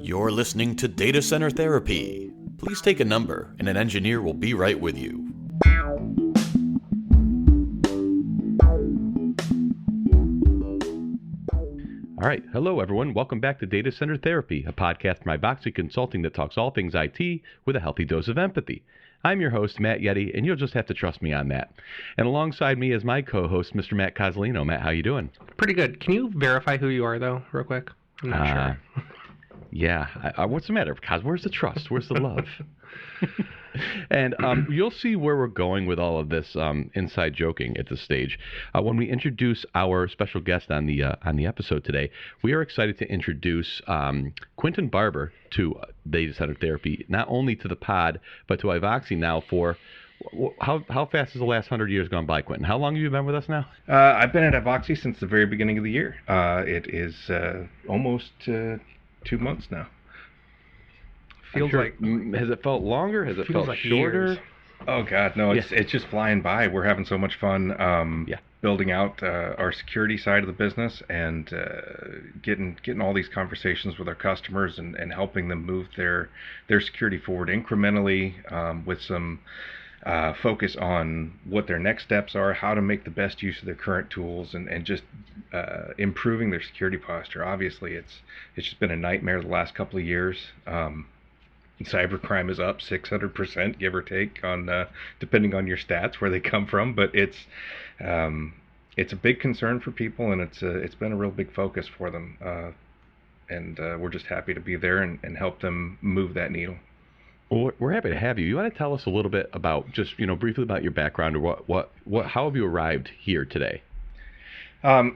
You're listening to Data Center Therapy. Please take a number, and an engineer will be right with you. All right. Hello, everyone. Welcome back to Data Center Therapy, a podcast from IVOXY Consulting that talks all things IT with a healthy dose of empathy. I'm your host, Matt Yette, and you'll just have to trust me on that. And alongside me is my co-host, Mr. Matt Cozzolino. Matt, how you doing? Pretty good. Can you verify who you are, though, real quick? I'm not sure. Yeah. What's the matter? Cos, where's the trust? Where's the love? And you'll see where we're going with all of this inside joking at this stage. When we introduce our special guest on the episode today, we are excited to introduce Quinton Barber to Data Center Therapy, not only to the pod, but to IVOXY now for... How fast has the last 100 years gone by, Quinton? How long have you been with us now? I've been at IVOXY since the very beginning of the year. It is almost 2 months now. Feels like... Has it felt longer? Has it felt like shorter? years. Oh, God, no. It's just flying by. We're having so much fun building out our security side of the business and getting all these conversations with our customers and helping them move their security forward incrementally with some focus on what their next steps are, how to make the best use of their current tools, and just improving their security posture. Obviously, it's just been a nightmare the last couple of years. Cybercrime is up 600%, give or take, on depending on your stats where they come from. But it's a big concern for people, and it's been a real big focus for them. And we're just happy to be there and help them move that needle. Well, we're happy to have you. You want to tell us a little bit about just briefly about your background, or how have you arrived here today? I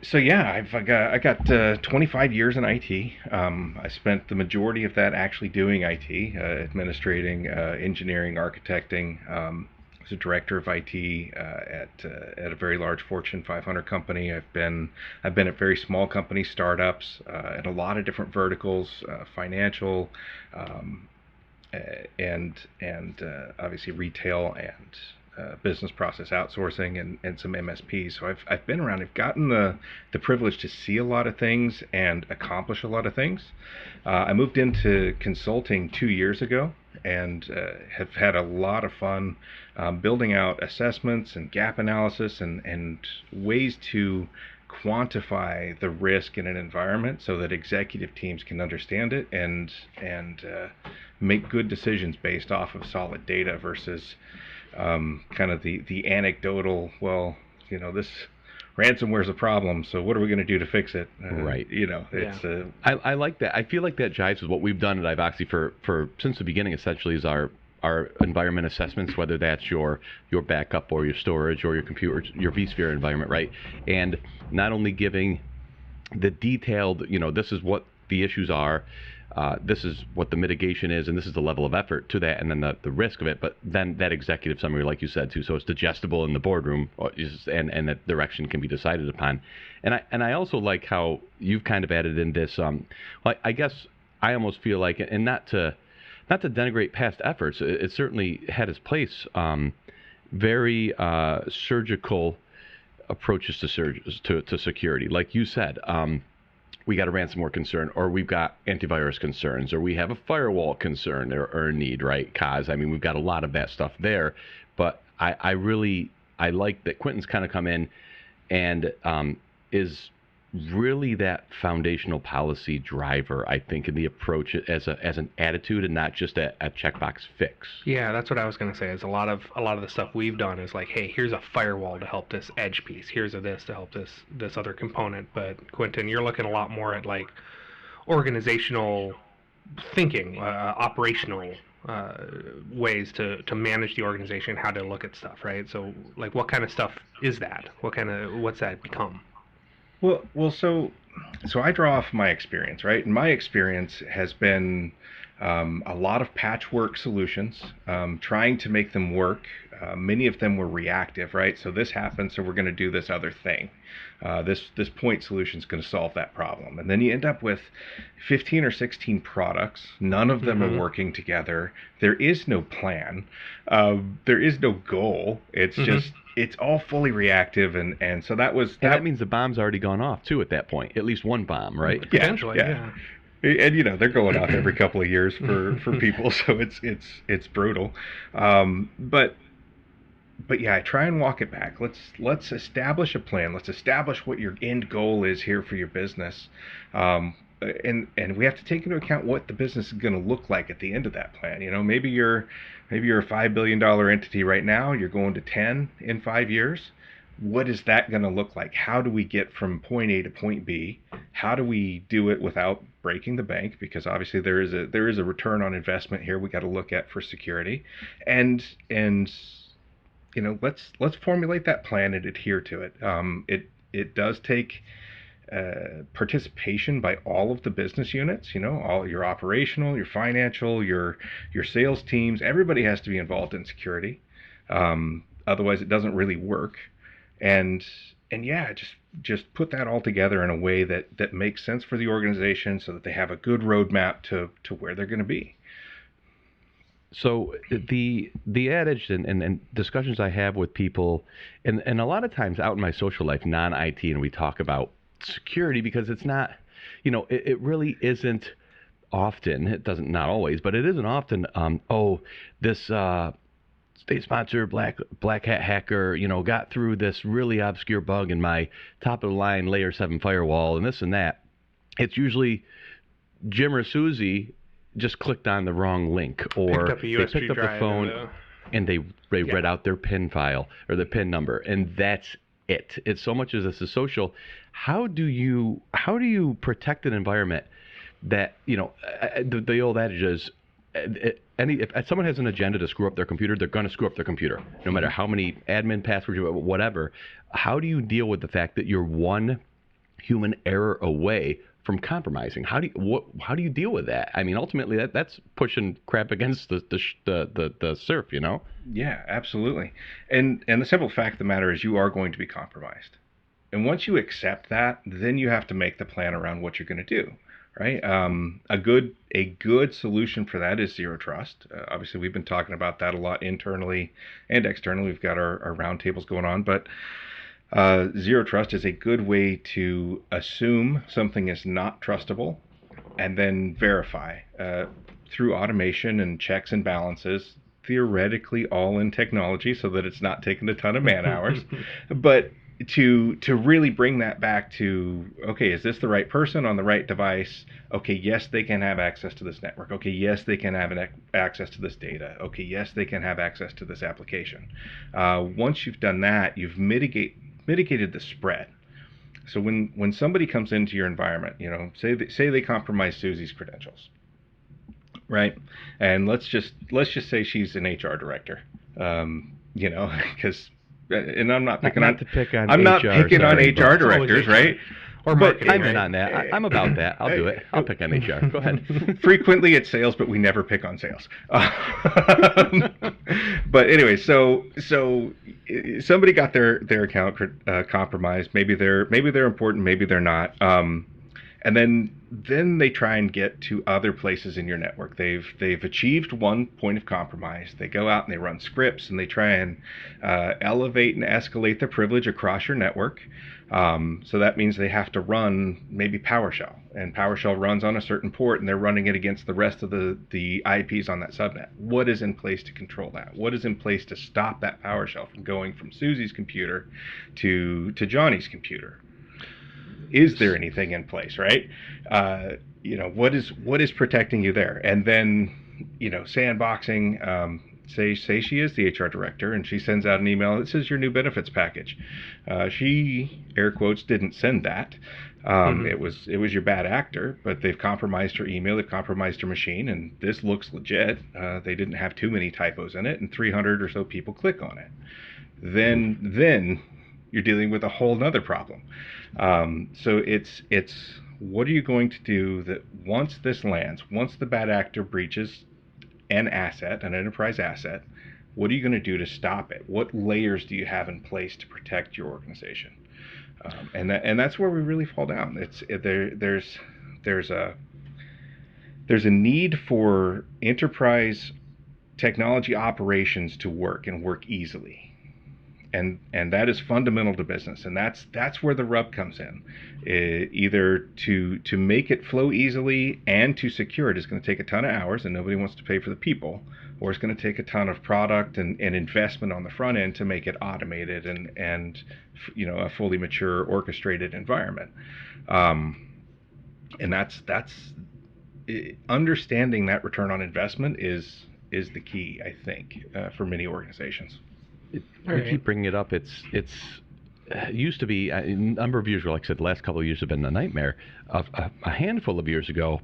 got 25 years in IT. I spent the majority of that actually doing IT, administrating, engineering, architecting. I was a director of IT at a very large Fortune 500 company. I've been at very small companies, startups, in a lot of different verticals, financial, and obviously retail and business process outsourcing and some MSPs. So I've been around. I've gotten the privilege to see a lot of things and accomplish a lot of things. I moved into consulting 2 years ago and have had a lot of fun building out assessments and gap analysis and ways to quantify the risk in an environment so that executive teams can understand it and make good decisions based off of solid data versus kind of the anecdotal, this ransomware's a problem, so what are we going to do to fix it? Right. It's... I like that. I feel like that jives with what we've done at IVOXY for since the beginning, essentially, is our environment assessments, whether that's your backup or your storage or your computer, your vSphere environment, right? And not only giving the detailed, this is what the issues are, this is what the mitigation is, and this is the level of effort to that, and then the risk of it, but then that executive summary, like you said, too, so it's digestible in the boardroom, and that direction can be decided upon. And I also like how you've kind of added in this, I guess I almost feel like, and not to denigrate past efforts, it certainly had its place, very surgical approaches to security. Like you said, we got a ransomware concern, or we've got antivirus concerns, or we have a firewall concern or a need, right, Coz? I mean, we've got a lot of that stuff there. But I like that Quinton's kind of come in and is really that foundational policy driver, I think, in the approach as an attitude and not just a checkbox fix. Yeah, that's what I was going to say. Is a lot of the stuff we've done is like, hey, here's a firewall to help this edge piece. Here's a this to help this other component. But Quinton, you're looking a lot more at like organizational thinking, operational ways to manage the organization, how to look at stuff, right? So like, what kind of stuff is that? What's that become? Well, so I draw off my experience, right? And my experience has been a lot of patchwork solutions, trying to make them work. Many of them were reactive, right? So this happened, so we're going to do this other thing. This point solution is going to solve that problem. And then you end up with 15 or 16 products. None of them are working together. There is no plan. There is no goal. It's just it's all fully reactive, and so that means the bomb's already gone off too at that point. At least one bomb, right? Potentially, yeah. And they're going off every couple of years for people, so it's brutal. But yeah, I try and walk it back. Let's establish a plan. Let's establish what your end goal is here for your business, and we have to take into account what the business is going to look like at the end of that plan. Maybe you're a $5 billion entity right now. You're going to 10 in 5 years. What is that going to look like? How do we get from point A to point B? How do we do it without breaking the bank? Because obviously there is a return on investment here we got to look at for security, and let's formulate that plan and adhere to it. It does take participation by all of the business units. All your operational, your financial, your sales teams. Everybody has to be involved in security. Otherwise, it doesn't really work. And yeah, just put that all together in a way that makes sense for the organization, so that they have a good roadmap to where they're going to be. So the adage and discussions I have with people, and a lot of times out in my social life, non-IT, and we talk about security because it's not, it really isn't often, it doesn't, not always, but it isn't often, this state-sponsored black hat hacker, got through this really obscure bug in my top-of-the-line layer 7 firewall and this and that. It's usually Jim or Susie just clicked on the wrong link, or they picked up the phone and they read out their PIN file or the PIN number, and that's it. It's so much as this is social. How do you protect an environment that, the old adage is, if someone has an agenda to screw up their computer, they're going to screw up their computer, no matter how many admin passwords, whatever. How do you deal with the fact that you're one human error away from compromising? How do you deal with that? I mean, ultimately, that's pushing crap against the surf, Yeah, absolutely. And the simple fact of the matter is, you are going to be compromised. And once you accept that, then you have to make the plan around what you're going to do, right? A good solution for that is zero trust. Obviously, we've been talking about that a lot internally and externally. We've got our roundtables going on, but zero trust is a good way to assume something is not trustable and then verify through automation and checks and balances, theoretically all in technology, so that it's not taking a ton of man hours. But to really bring that back to, okay, is this the right person on the right device? Okay, yes, they can have access to this network. Okay, yes, they can have access to this data. Okay, yes, they can have access to this application. Once you've done that, you've mitigated the spread. So when somebody comes into your environment, say they compromise Susie's credentials, right? And let's just say she's an HR director, because, and I'm not picking on HR directors, right? Or marketing, I'm in on that. I'm about that. I'll do it. I'll pick on HR. Go ahead. Frequently it's sales, but we never pick on sales. But anyway, so somebody got their account compromised. Maybe they're important, maybe they're not. And then they try and get to other places in your network. They've achieved one point of compromise. They go out and they run scripts and they try and elevate and escalate their privilege across your network. So that means they have to run maybe PowerShell, and PowerShell runs on a certain port, and they're running it against the rest of the IPs on that subnet. What is in place to control that? What is in place to stop that PowerShell from going from Susie's computer to Johnny's computer? Is there anything in place, right? What is protecting you there? And then, sandboxing. Say she is the HR director, and she sends out an email that says your new benefits package. She, air quotes, didn't send that. It was your bad actor, but they've compromised her email, they've compromised her machine, and this looks legit. They didn't have too many typos in it, and 300 or so people click on it. Then you're dealing with a whole nother problem. So it's what are you going to do that once this lands, once the bad actor breaches an enterprise asset, what are you going to do to stop it? What layers do you have in place to protect your organization? And that's where we really fall down. There's a need for enterprise technology operations to work and work easily. and that is fundamental to business, and that's where the rub comes in. Either to make it flow easily and to secure it is going to take a ton of hours, and nobody wants to pay for the people, or it's going to take a ton of product and investment on the front end to make it automated and a fully mature orchestrated environment. And that's understanding that return on investment is the key, I think, for many organizations. I keep bringing it up. It used to be a number of years ago. Like I said, the last couple of years have been a nightmare. A handful of years ago,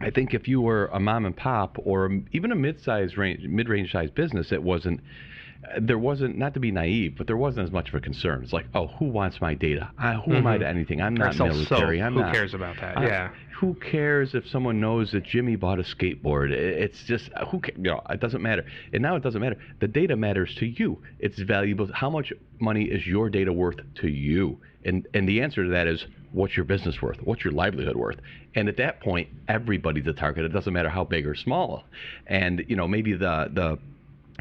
I think if you were a mom and pop or even a mid-range sized business, there wasn't, not to be naive, but there wasn't as much of a concern. It's like, oh, who wants my data? Who am I to anything? I'm not military. Who cares about that? Yeah. Who cares if someone knows that Jimmy bought a skateboard? It's just, who cares? It doesn't matter. And now it doesn't matter. The data matters to you. It's valuable. How much money is your data worth to you? And the answer to that is, what's your business worth? What's your livelihood worth? And at that point, everybody's a target. It doesn't matter how big or small. And maybe the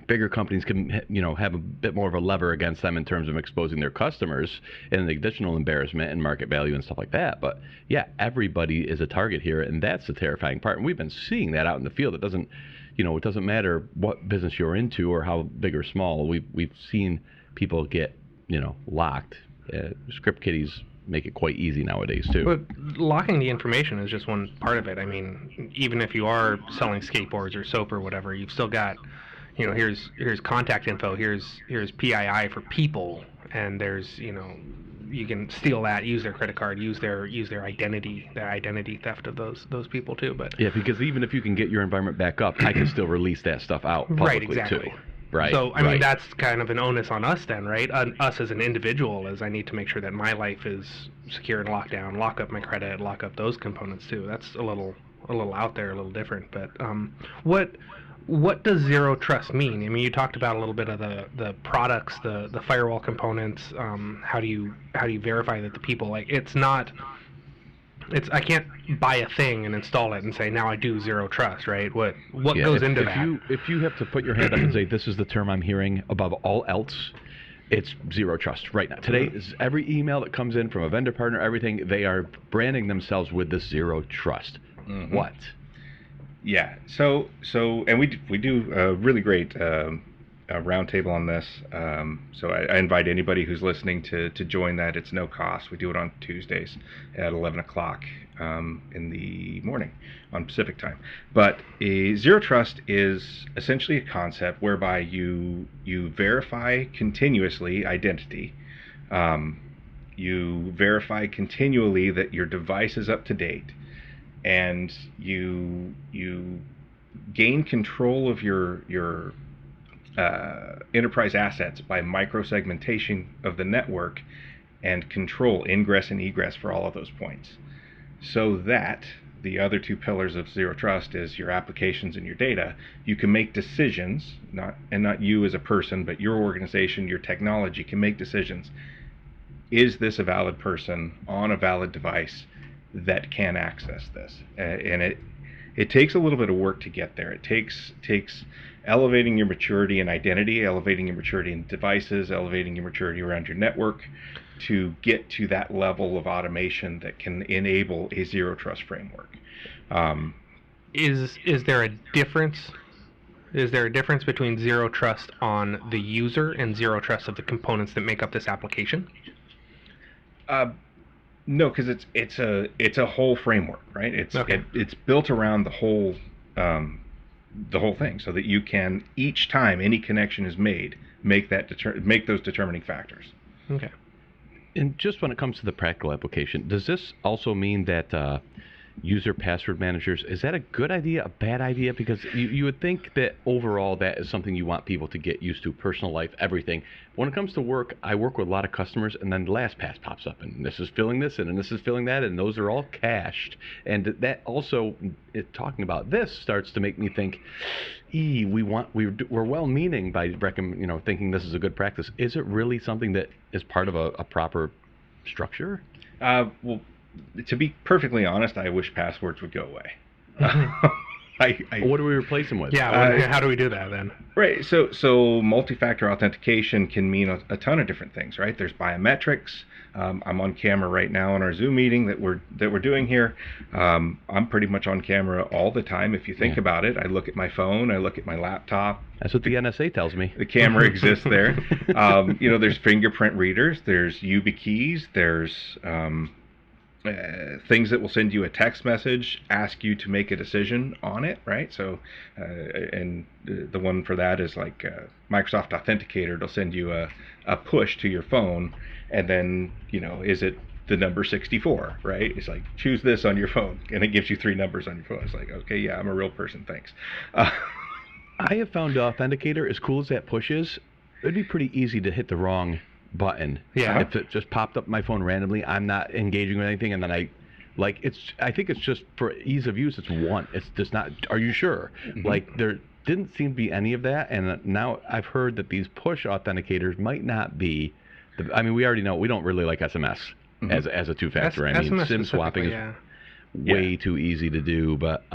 bigger companies can have a bit more of a lever against them in terms of exposing their customers and the additional embarrassment and market value and stuff like that. But yeah, everybody is a target here, and that's the terrifying part. And we've been seeing that out in the field. It doesn't matter what business you're into or how big or small. We've seen people get locked. Script kiddies make it quite easy nowadays too. But locking the information is just one part of it. I mean, even if you are selling skateboards or soap or whatever, you've still got, here's contact info, here's PII for people, and there's, you can steal that, use their credit card, use their identity theft of those people too. But yeah, because even if you can get your environment back up, I can still release that stuff out publicly right, exactly. too. Right. So, I mean, that's kind of an onus on us then, right? Us as an individual, as I need to make sure that my life is secure and locked down, lock up my credit, lock up those components too. That's a little out there, a little different. But what does zero trust mean? I mean, you talked about a little bit of the products, the firewall components. How do you verify that the people, I can't buy a thing and install it and say, now I do zero trust, right? What goes into that? If you have to put your hand up and say, this is the term I'm hearing above all else, it's zero trust right now. Today, is every email that comes in from a vendor partner, everything, they are branding themselves with this zero trust. Mm-hmm. What? Yeah. So, and we do a really great roundtable on this. So I invite anybody who's listening to join that. It's no cost. We do it on Tuesdays at 11 o'clock in the morning on Pacific time. But zero trust is essentially a concept whereby you verify continuously identity. You verify continually that your device is up to date, and you gain control of your enterprise assets by microsegmentation of the network and control ingress and egress for all of those points. So that the other two pillars of zero trust is your applications and your data. You can make decisions, not you as a person, but your organization, your technology can make decisions. Is this a valid person on a valid device that can access this? And it takes a little bit of work to get there. It takes elevating your maturity in identity, elevating your maturity in devices, elevating your maturity around your network to get to that level of automation that can enable a zero trust framework. Is there a difference? Is there a difference between zero trust on the user and zero trust of the components that make up this application? No, because it's a whole framework, right? It's built around the whole thing, so that you can, each time any connection is made, make those determining factors. Okay. And just when it comes to the practical application, does this also mean that user password managers, is that a good idea, a bad idea? Because you would think that overall that is something you want people to get used to, personal life, everything. When it comes to work, I work with a lot of customers, and then LastPass pops up, and this is filling this, and this is filling that, and those are all cached. And that also, talking about this starts to make me think, we're well-meaning by thinking this is a good practice. Is it really something that is part of a proper structure? Well, to be perfectly honest, I wish passwords would go away. What do we replace them with? Yeah, how do we do that then? Right. So multi-factor authentication can mean a ton of different things, right? There's biometrics. I'm on camera right now on our Zoom meeting that we're doing here. I'm pretty much on camera all the time. If you think about it, I look at my phone, I look at my laptop. That's what the NSA tells me. The camera exists there. There's fingerprint readers. There's YubiKeys. There's things that will send you a text message, ask you to make a decision on it, right? So, and the one for that is like Microsoft Authenticator. It'll send you a push to your phone, and then, is it the number 64, right? It's like, choose this on your phone, and it gives you 3 numbers on your phone. It's like, okay, yeah, I'm a real person, thanks. I have found Authenticator, as cool as that push is, it'd be pretty easy to hit the wrong button. Yeah. If it just popped up my phone randomly, I'm not engaging with anything, and then I think it's just for ease of use. It's just not. Are you sure? Mm-hmm. Like, there didn't seem to be any of that, and now I've heard that these push authenticators might not be. We already know we don't really like SMS as a two-factor. SMS SIM swapping is way too easy to do, but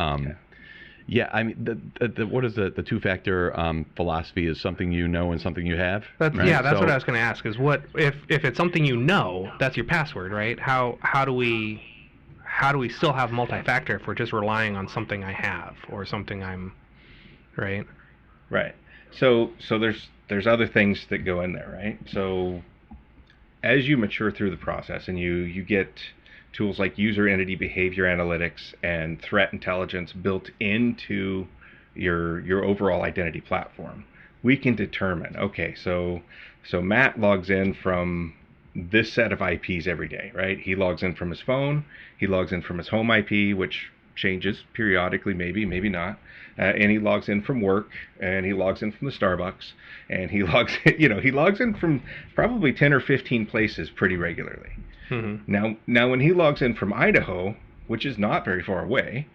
Yeah, what is the two-factor philosophy is something you know and something you have? That's what I was going to ask. Is what if it's something you know, that's your password, right? How do we still have multi-factor if we're just relying on something I have or something I'm, right? Right. So there's other things that go in there, right? So as you mature through the process and you get tools like user entity behavior analytics and threat intelligence built into your overall identity platform, we can determine, okay, so Matt logs in from this set of IPs every day, right? He logs in from his phone, he logs in from his home IP, which changes periodically, maybe not, and he logs in from work, and he logs in from the Starbucks, and he logs in from probably 10 or 15 places pretty regularly. Mm-hmm. Now, when he logs in from Idaho, which is not very far away,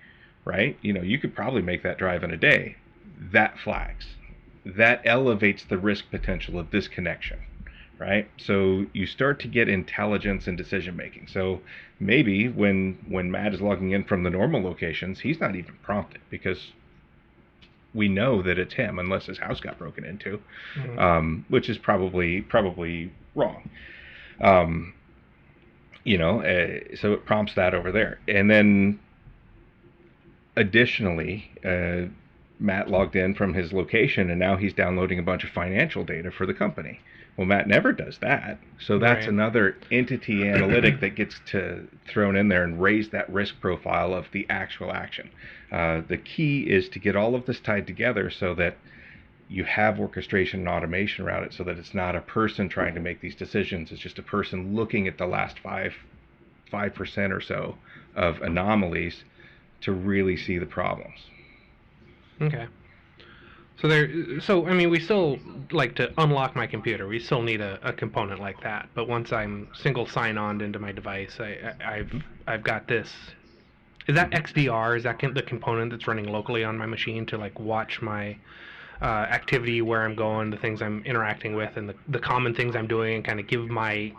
right? You could probably make that drive in a day. That flags. That elevates the risk potential of this connection, right? So you start to get intelligence and decision making. So maybe when Matt is logging in from the normal locations, he's not even prompted because we know that it's him unless his house got broken into, which is probably wrong. So it prompts that over there. And then additionally, Matt logged in from his location, and now he's downloading a bunch of financial data for the company. Well, Matt never does that. So that's another entity analytic that gets thrown in there and raise that risk profile of the actual action. The key is to get all of this tied together so that you have orchestration and automation around it, so that it's not a person trying to make these decisions. It's just a person looking at the last 5% or so of anomalies to really see the problems. Okay. So we still, like, to unlock my computer, we still need a component like that. But once I'm single sign-on into my device, I've got this. Is that XDR? Is that the component that's running locally on my machine to, like, watch my activity, where I'm going, the things I'm interacting with, and the common things I'm doing, and kind of give my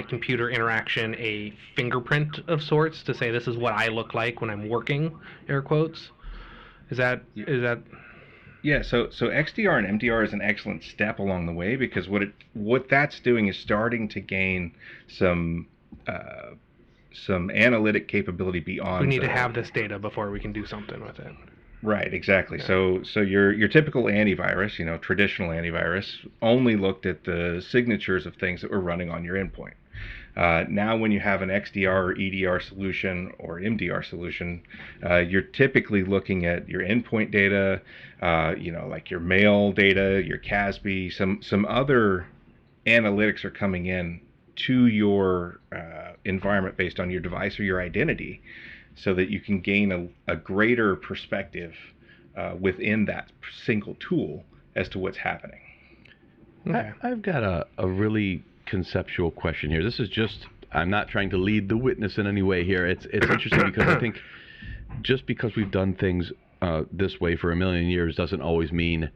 computer interaction a fingerprint of sorts to say this is what I look like when I'm working, air quotes? Is that Yeah, so XDR and MDR is an excellent step along the way, because what that's doing is starting to gain some analytic capability beyond. We need to have this data before we can do something with it. Right, exactly. Yeah. So your typical antivirus, traditional antivirus, only looked at the signatures of things that were running on your endpoint. Now, when you have an XDR or EDR solution or MDR solution, you're typically looking at your endpoint data, like your mail data, your CASB, some other analytics are coming in to your environment based on your device or your identity, so that you can gain a greater perspective within that single tool as to what's happening. Okay. I've got a really conceptual question here. This is just, I'm not trying to lead the witness in any way here. It's interesting because I think just because we've done things this way for a million years doesn't always mean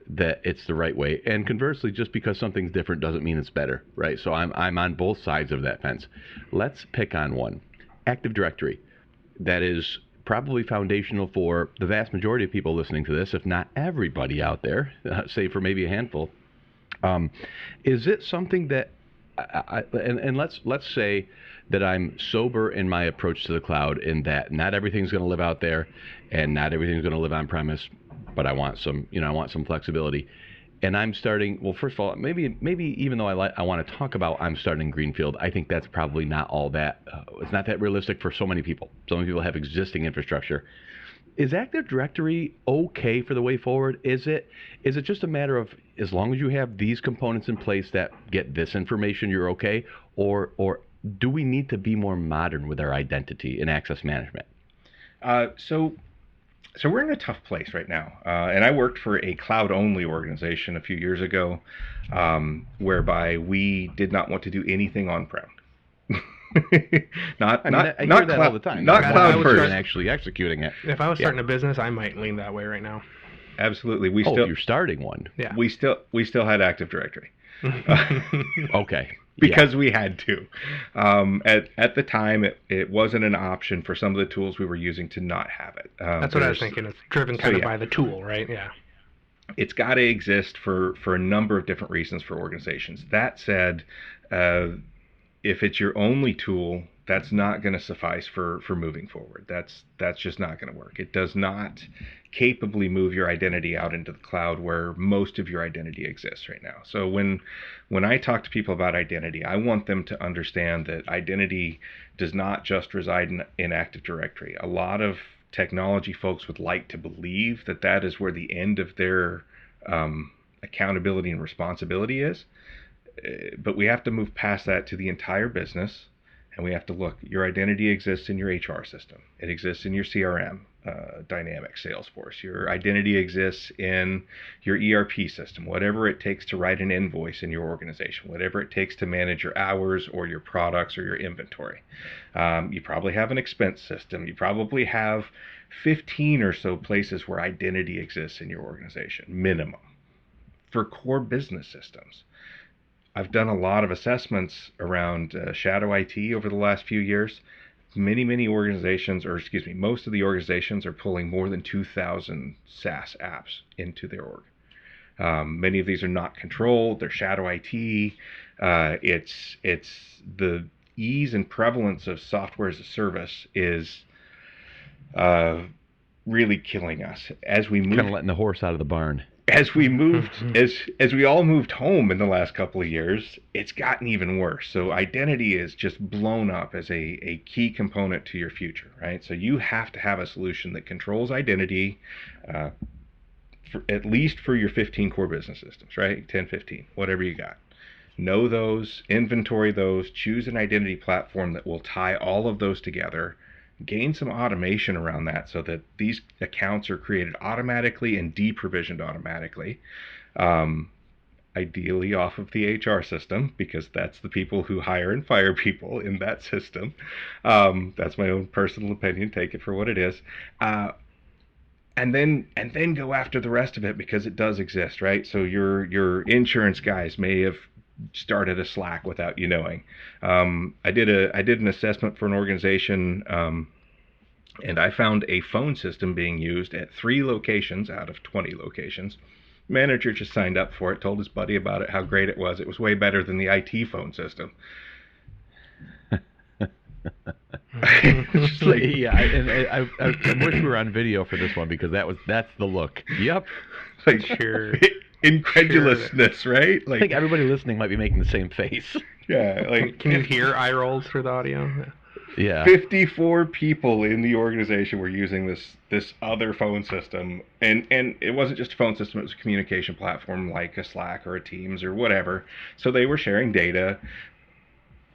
that it's the right way. And conversely, just because something's different doesn't mean it's better, right? So I'm on both sides of that fence. Let's pick on one. Active Directory. That is probably foundational for the vast majority of people listening to this, if not everybody out there, save for maybe a handful. Is it something that, and let's say that I'm sober in my approach to the cloud, in that not everything's going to live out there, and not everything's going to live on premise, but I want some flexibility. And I'm starting, well, first of all, maybe even though I want to talk about I'm starting greenfield, I think that's probably not all that, it's not that realistic for so many people. So many people have existing infrastructure. Is Active Directory okay for the way forward? Is it just a matter of, as long as you have these components in place that get this information, you're okay? Or do we need to be more modern with our identity and access management? So we're in a tough place right now, and I worked for a cloud-only organization a few years ago, whereby we did not want to do anything on-prem. I hear that all the time. Not cloud first. And actually executing it. If I was starting a business, I might lean that way right now. Absolutely. You're starting one. Yeah. We still had Active Directory. Okay. Because we had to. At the time, it wasn't an option for some of the tools we were using to not have it. That's what I was thinking. It's driven kind of by the tool, right? Yeah. It's got to exist for a number of different reasons for organizations. That said, if it's your only tool, that's not going to suffice for moving forward. That's just not going to work. It does not capably move your identity out into the cloud where most of your identity exists right now. So when I talk to people about identity, I want them to understand that identity does not just reside in Active Directory. A lot of technology folks would like to believe that that is where the end of their accountability and responsibility is. But we have to move past that to the entire business. And we have to look, your identity exists in your HR system. It exists in your CRM, Dynamics, Salesforce. Your identity exists in your ERP system, whatever it takes to write an invoice in your organization, whatever it takes to manage your hours or your products or your inventory. You probably have an expense system. You probably have 15 or so places where identity exists in your organization, minimum, for core business systems. I've done a lot of assessments around shadow IT over the last few years. Many organizations, most of the organizations are pulling more than 2,000 SaaS apps into their org. Many of these are not controlled. They're shadow IT. It's the ease and prevalence of software as a service is really killing us as we move. Kind of letting the horse out of the barn. As we moved, as we all moved home in the last couple of years, it's gotten even worse. So identity is just blown up as a key component to your future, right? So you have to have a solution that controls identity, at least for your 15 core business systems, right? 10, 15, whatever you got. Know those, inventory those, choose an identity platform that will tie all of those together. Gain some automation around that so that these accounts are created automatically and deprovisioned automatically, ideally off of the HR system, because that's the people who hire and fire people in that system. That's my own personal opinion. Take it for what it is. And then go after the rest of it, because it does exist, right? So your insurance guys may have started a Slack without you knowing. I did an assessment for an organization, and I found a phone system being used at 3 locations out of 20 locations. Manager just signed up for it, told his buddy about it, how great it was. It was way better than the IT phone system. I wish we were on video for this one, because that's the look. Yep. Like, sure. Incredulousness, sure. Right? Like, I think everybody listening might be making the same face. Yeah, like, can you hear eye rolls through the audio? Yeah. 54 people in the organization were using this other phone system, and it wasn't just a phone system, it was a communication platform like a Slack or a Teams or whatever. So they were sharing data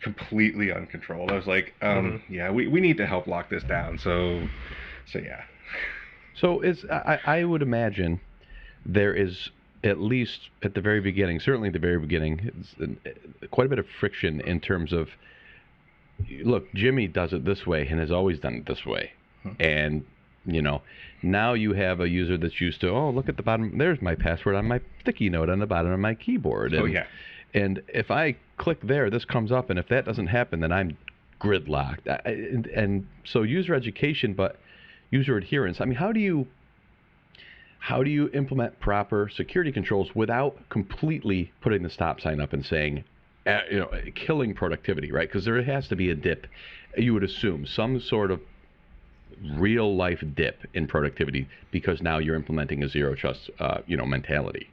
completely uncontrolled. I was like, yeah, we need to help lock this down. So yeah. So I would imagine there is, at least at the very beginning, certainly at the very beginning, quite a bit of friction in terms of, look, Jimmy does it this way and has always done it this way. And, now you have a user that's used to, oh, look at the bottom, there's my password on my sticky note on the bottom of my keyboard. And, yeah. And if I click there, this comes up, and if that doesn't happen, then I'm gridlocked. And so user education, but user adherence. I mean, how do you implement proper security controls without completely putting the stop sign up and saying, killing productivity, right? Because there has to be a dip, you would assume, some sort of real life dip in productivity because now you're implementing a zero trust, mentality.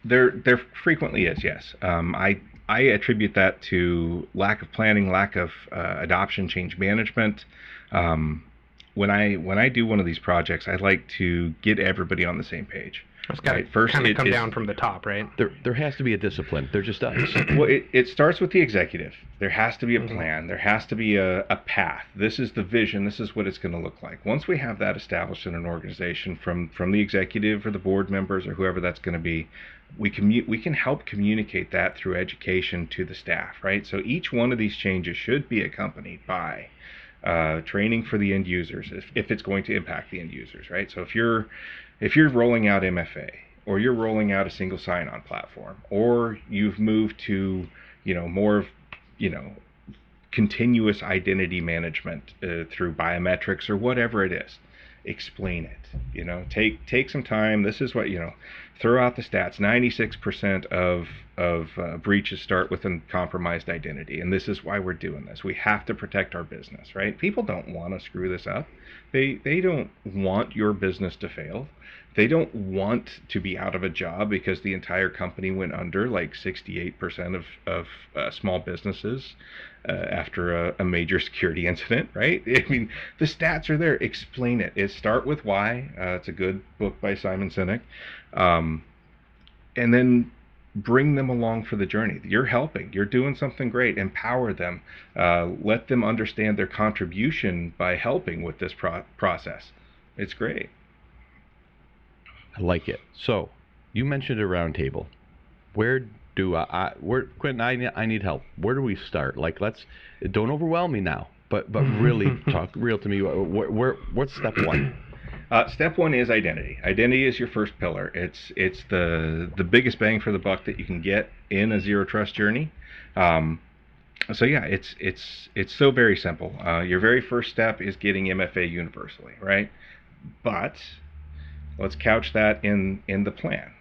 There frequently is, yes. I attribute that to lack of planning, lack of adoption, change management. When I do one of these projects, I like to get everybody on the same page. It's got to kind of come down from the top, right? There has to be a discipline. There just does. Well, it starts with the executive. There has to be a plan. There has to be a path. This is the vision. This is what it's going to look like. Once we have that established in an organization from the executive or the board members or whoever that's going to be, we can help communicate that through education to the staff, right? So each one of these changes should be accompanied by training for the end users if it's going to impact the end users, right? So if you're rolling out MFA, or you're rolling out a single sign-on platform, or you've moved to more of continuous identity management through biometrics or whatever it is, explain it. Take some time. This is what throw out the stats. 96% of breaches start with a compromised identity, and this is why we're doing this. We have to protect our business, right? People don't want to screw this up. They don't want your business to fail. They don't want to be out of a job because the entire company went under, like 68% of small businesses after a major security incident, right? I mean, the stats are there. Explain it. Start with why. It's a good book by Simon Sinek. And then bring them along for the journey. You're helping. You're doing something great. Empower them. Let them understand their contribution by helping with this process. It's great. I like it. So, you mentioned a round table. Where Quinton, I need help. Where do we start? Like, don't overwhelm me now, but really talk real to me. What's step one? Step one is identity. Identity is your first pillar. It's the biggest bang for the buck that you can get in a zero trust journey. So yeah, it's so very simple. Your very first step is getting MFA universally, right? But let's couch that in the plan.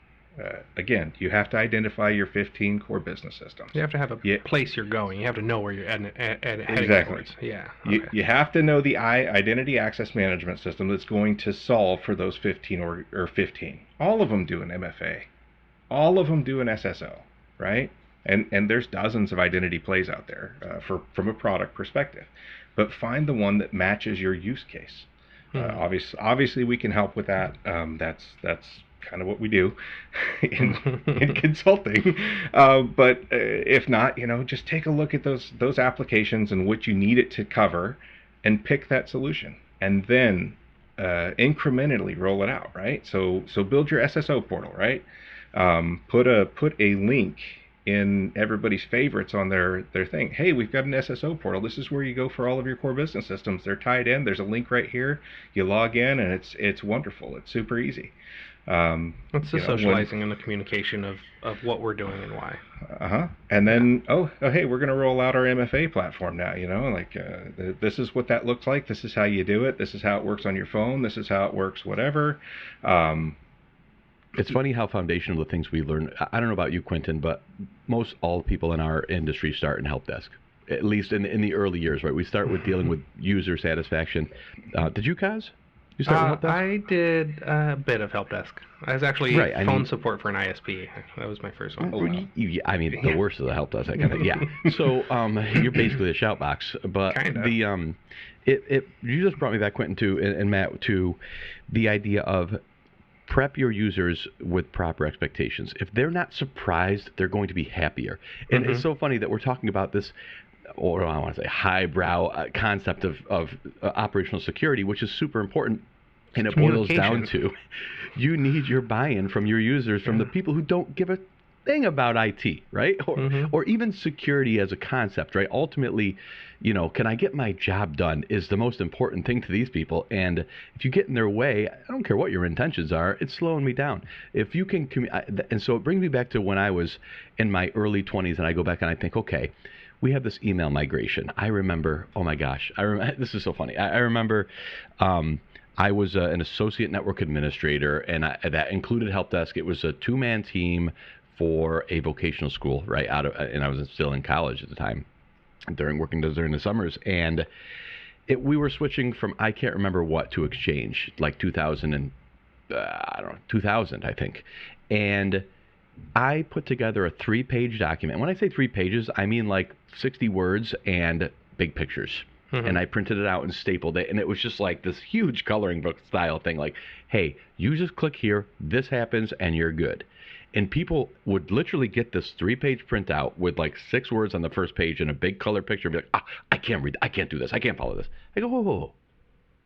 Again, you have to identify your 15 core business systems. You have to have a place you're going. You have to know where you're heading exactly. towards. Yeah. Okay. You have to know the identity access management system that's going to solve for those 15 or 15. All of them do an MFA. All of them do an SSO, right? And there's dozens of identity plays out there from a product perspective. But find the one that matches your use case. Obviously, we can help with that. That's kind of what we do in consulting. But if not, just take a look at those applications and what you need it to cover, and pick that solution, and then incrementally roll it out. Right. So build your SSO portal. Right. Put a link in everybody's favorites on their thing. Hey, we've got an SSO portal. This is where you go for all of your core business systems. They're tied in. There's a link right here. You log in, and it's wonderful. It's super easy. It's the socializing and the communication of what we're doing and why. And then hey, we're going to roll out our MFA platform now. This is what that looks like. This is how you do it. This is how it works on your phone. This is how it works. Whatever. It's funny how foundational the things we learn. I don't know about you, Quinton, but most all people in our industry start in help desk, at least in the early years, right? We start with dealing with user satisfaction. Did you, Coz? You start with help desk? I did a bit of help desk. I was actually phone support for an ISP. That was my first one. The worst of the help desk, kind of. Yeah. So you're basically a shout box, but kinda. You just brought me back, Quinton, and Matt, to the idea of prep your users with proper expectations. If they're not surprised, they're going to be happier. And it's so funny that we're talking about this, or I want to say highbrow concept of operational security, which is super important. And it boils down to, you need your buy-in from your users, from the people who don't give a thing about IT, right? Or even security as a concept, right? Ultimately, can I get my job done is the most important thing to these people. And if you get in their way, I don't care what your intentions are, it's slowing me down. If you can, and so it brings me back to when I was in my early 20s, and I go back and I think, okay, we have this email migration. I remember, oh my gosh, this is so funny. I remember I was an associate network administrator, and that included help desk. It was a 2-man team for a vocational school, right? And I was still in college at the time, working during the summers, and we were switching from, I can't remember what, to Exchange, like 2000 and I don't know, 2000, I think, and I put together a 3-page document. When I say 3 pages, I mean like 60 words and big pictures. And I printed it out and stapled it, and it was just like this huge coloring book style thing, like, hey, you just click here, this happens, and you're good. And people would literally get this 3-page printout with like 6 words on the first page and a big color picture and be like, I can't read, I can't do this, I can't follow this. I go,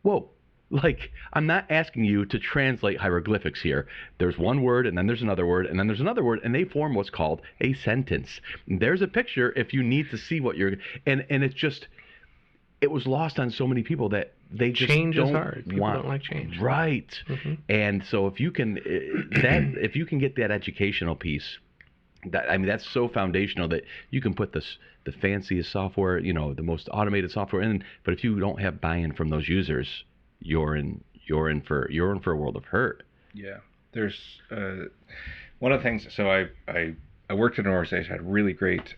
whoa. Like, I'm not asking you to translate hieroglyphics here. There's one word, and then there's another word, and then there's another word, and they form what's called a sentence. There's a picture if you need to see what you're, and it's just, it was lost on so many people that they just change don't is hard. People want, don't like change. Right. And so if you can if you can get that educational piece, that's so foundational that you can put the fanciest software, the most automated software in, but if you don't have buy-in from those users, you're in for a world of hurt. Yeah. There's one of the things. So I worked in an organization, had a really great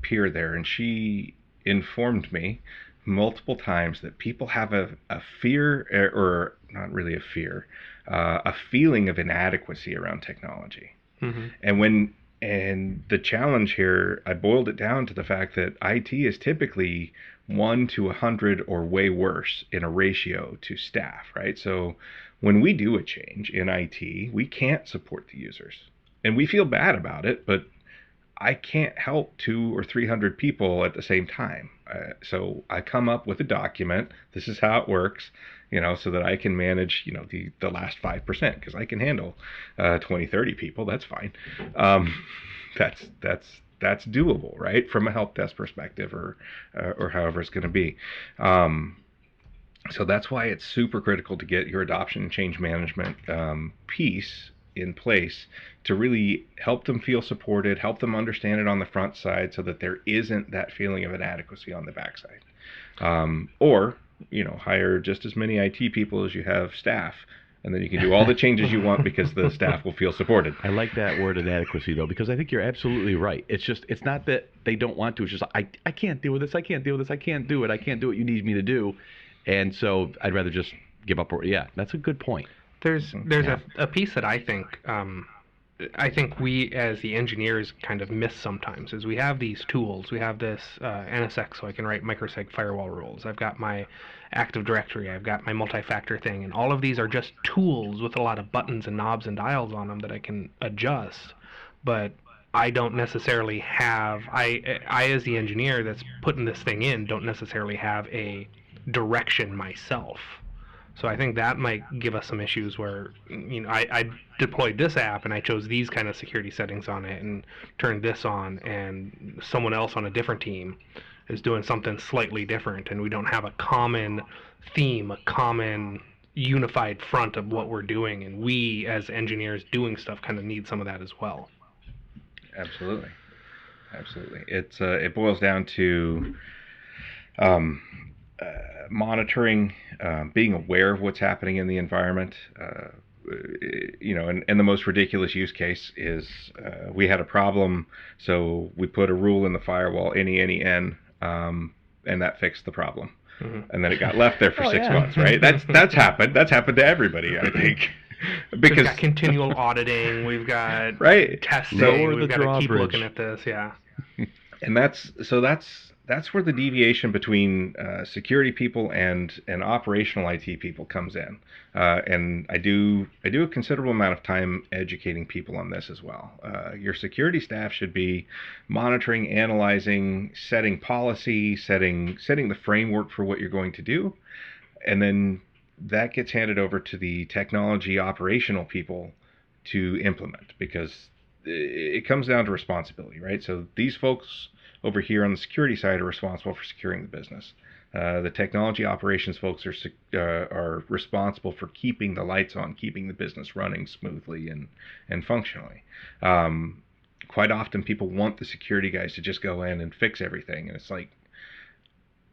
peer there, and she informed me multiple times that people have a fear, or not really a fear, a feeling of inadequacy around technology. And the challenge here, I boiled it down to the fact that IT is typically 1 to 100 or way worse in a ratio to staff, right? So when we do a change in IT, we can't support the users, and we feel bad about it, but I can't help 200 or 300 people at the same time. So I come up with a document. This is how it works, so that I can manage, the last 5%, because I can handle 20, 30 people. That's fine. That's doable, right? From a help desk perspective, or however it's going to be. So that's why it's super critical to get your adoption and change management piece in place to really help them feel supported, help them understand it on the front side, so that there isn't that feeling of inadequacy on the backside. Or hire just as many IT people as you have staff, and then you can do all the changes you want because the staff will feel supported. I like that word inadequacy, though, because I think you're absolutely right. It's not that they don't want to. It's just, I can't deal with this. I can't deal with this. I can't do it. I can't do what you need me to do. And so I'd rather just give up. Yeah, that's a good point. There's a piece that I think we as the engineers kind of miss sometimes, is we have these tools. We have this NSX, so I can write microseg firewall rules. I've got my Active Directory. I've got my multi-factor thing, and all of these are just tools with a lot of buttons and knobs and dials on them that I can adjust. But I don't necessarily have, I as the engineer that's putting this thing in, don't necessarily have a direction myself. So I think that might give us some issues where, I deployed this app and I chose these kind of security settings on it and turned this on, and someone else on a different team is doing something slightly different, and we don't have a common theme, a common unified front of what we're doing, and we as engineers doing stuff kind of need some of that as well. Absolutely. It boils down to monitoring, being aware of what's happening in the environment. And the most ridiculous use case is we had a problem, so we put a rule in the firewall, any, and that fixed the problem. And then it got left there for 6 months, right? That's happened. That's happened to everybody, I think. Because we've got continual auditing, we've got testing, we've got to keep looking at this, And that's where the deviation between security people and operational IT people comes in. And I do a considerable amount of time educating people on this as well. Your security staff should be monitoring, analyzing, setting policy, setting the framework for what you're going to do. And then that gets handed over to the technology operational people to implement, because it comes down to responsibility, right? So these folks over here on the security side are responsible for securing the business. The technology operations folks are responsible for keeping the lights on, keeping the business running smoothly and functionally. Quite often people want the security guys to just go in and fix everything. And it's like,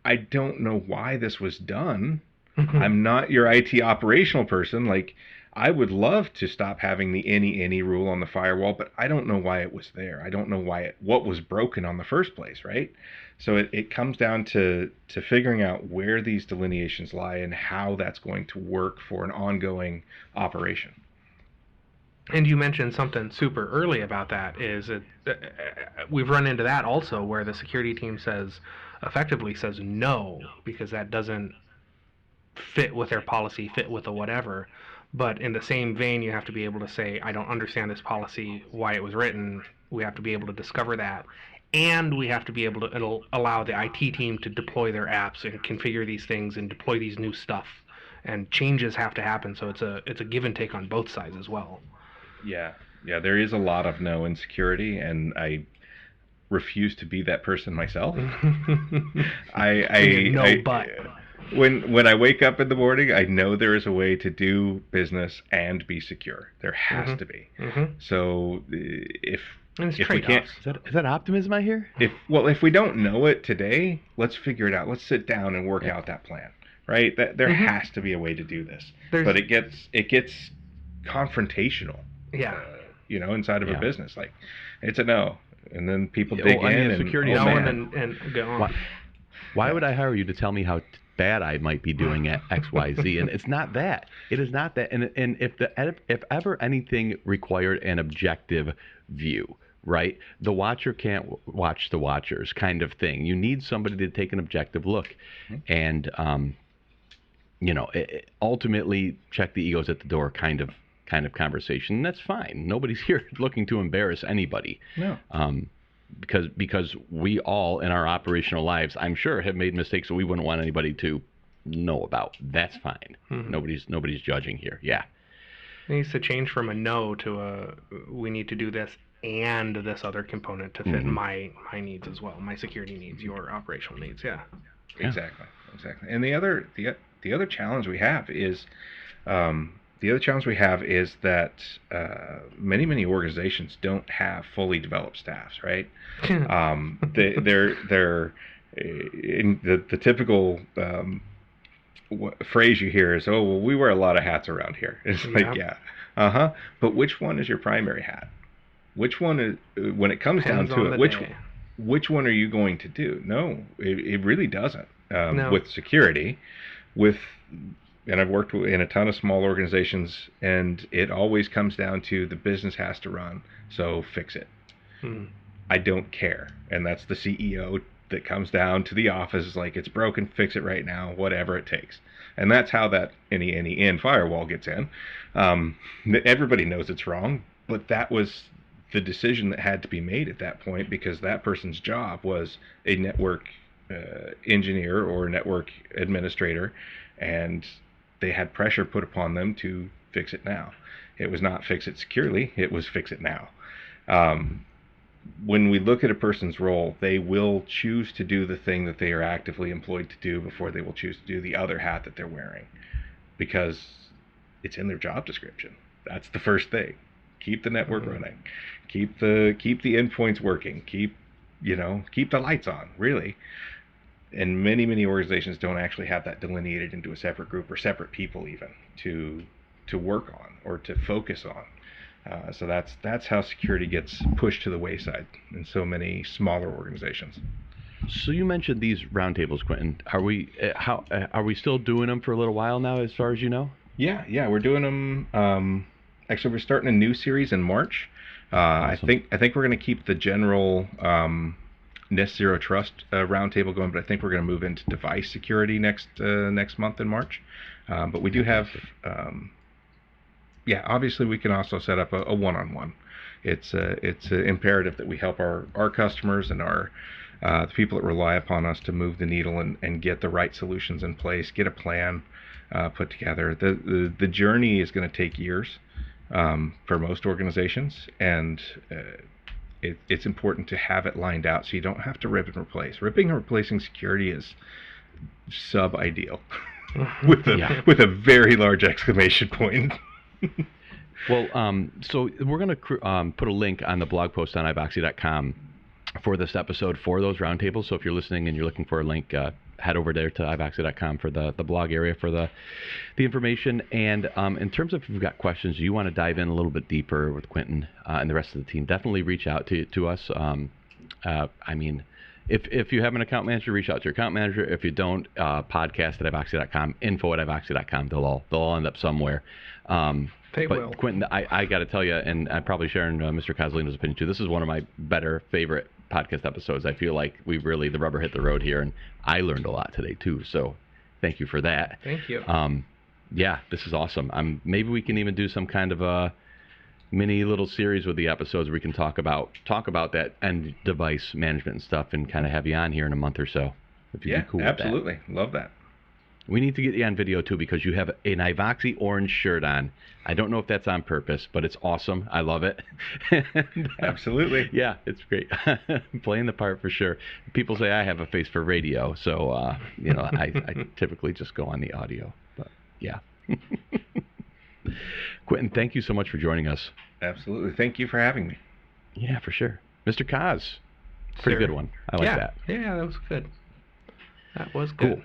I don't know why this was done. I'm not your IT operational person. Like, I would love to stop having the any rule on the firewall, but I don't know why it was there. I don't know what was broken on the first place, right? So it comes down to figuring out where these delineations lie and how that's going to work for an ongoing operation. And you mentioned something super early about that, is that we've run into that also, where the security team effectively says no, because that doesn't fit with their policy, fit with the whatever. But in the same vein, you have to be able to say, I don't understand this policy, why it was written. We have to be able to discover that. And we have to be able to allow the IT team to deploy their apps and configure these things and deploy these new stuff. And changes have to happen, so it's a give and take on both sides as well. Yeah, there is a lot of no in security, and I refuse to be that person myself. But when I wake up in the morning, I know there is a way to do business and be secure. There has to be. So if we can't, is that optimism I hear? If we don't know it today, let's figure it out. Let's sit down and work out that plan. Right? There has to be a way to do this. But it gets confrontational. Yeah. Inside of a business, like, it's a no, and then people dig in and security and go on. Why would I hire you to tell me how bad I might be doing at XYZ? And it's not that. It is not that. And if ever anything required an objective view, right? The watcher can't watch the watchers, kind of thing. You need somebody to take an objective look, and ultimately check the egos at the door, kind of conversation. And that's fine. Nobody's here looking to embarrass anybody. No. Because we all in our operational lives, I'm sure, have made mistakes that we wouldn't want anybody to know about. That's fine. Nobody's judging here. Yeah. It needs to change from a no to we need to do this and this other component to fit my needs as well, my security needs, your operational needs. Yeah. Exactly. And the other challenge we have is that many organizations don't have fully developed staffs, right? They're in the typical phrase you hear is, "Oh, well, we wear a lot of hats around here." It's like, but which one is your primary hat? Which one is, when it comes down to it, which one are you going to do? No, it really doesn't. With security, and I've worked in a ton of small organizations, and it always comes down to the business has to run, so fix it. I don't care. And that's the CEO that comes down to the office, is like, it's broken, fix it right now, whatever it takes. And that's how that any firewall gets in. Everybody knows it's wrong, but that was the decision that had to be made at that point, because that person's job was a network engineer or network administrator, and they had pressure put upon them to fix it now. It was not fix it securely, it was fix it now. When we look at a person's role, they will choose to do the thing that they are actively employed to do before they will choose to do the other hat that they're wearing, because it's in their job description. That's the first thing. Keep the network running, keep the endpoints working, keep the lights on, really. And many organizations don't actually have that delineated into a separate group or separate people even to work on or to focus on. So that's how security gets pushed to the wayside in so many smaller organizations. So you mentioned these roundtables, Quinton. Are we still doing them for a little while now, as far as you know? Yeah, we're doing them. Actually, we're starting a new series in March. Awesome. I think we're going to keep the general NIST Zero Trust roundtable going, but I think we're going to move into device security next month in March. But we do have, obviously we can also set up a one-on-one. It's imperative that we help our customers and the people that rely upon us to move the needle and get the right solutions in place, get a plan put together. The journey is going to take years. for most organizations, and it's important to have it lined out so you don't have to rip and replace. Ripping and replacing security is sub-ideal with a very large exclamation point. Well, so we're going to put a link on the blog post on ivoxy.com for this episode for those roundtables. So if you're listening and you're looking for a link, head over there to ivoxy.com for the blog area for the information. And in terms of if you've got questions, you want to dive in a little bit deeper with Quinton and the rest of the team, definitely reach out to us. I mean, if you have an account manager, reach out to your account manager. If you don't, podcast at ivoxy.com, info at ivoxy.com. They'll all end up somewhere. They but will. Quinton, I got to tell you, and I'm probably sharing Mr. Cozzolino's opinion too, this is one of my better favorite podcast episodes. I feel like the rubber hit the road here, and I learned a lot today too. So thank you for that. Thank you. Yeah, this is awesome. Maybe we can even do some kind of a mini little series with the episodes where we can talk about that end device management and stuff, and kind of have you on here in a month or so. If you'd be cool with that. Absolutely. Love that. We need to get you on video too, because you have an IVOXY orange shirt on. I don't know if that's on purpose, but it's awesome. I love it. And, Absolutely. Yeah, it's great. Playing the part for sure. People say I have a face for radio, so I typically just go on the audio. But yeah. Quinton, thank you so much for joining us. Absolutely. Thank you for having me. Yeah, for sure. Mr. Coz, pretty good one. I like that. Yeah, that was good. That was good. Cool.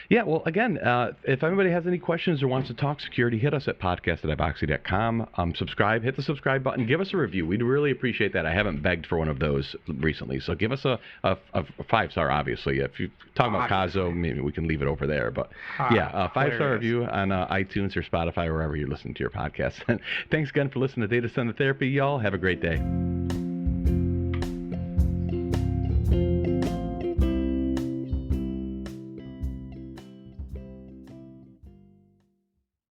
Yeah, well, again, if anybody has any questions or wants to talk security, hit us at podcast@ivoxy.com. Subscribe, hit the subscribe button, give us a review. We'd really appreciate that. I haven't begged for one of those recently, so give us a 5-star, obviously. If you talk about Cozzo, maybe we can leave it over there. But yeah, a 5-star review on iTunes or Spotify, wherever you're listening to your podcast. Thanks again for listening to Data Center Therapy, y'all. Have a great day.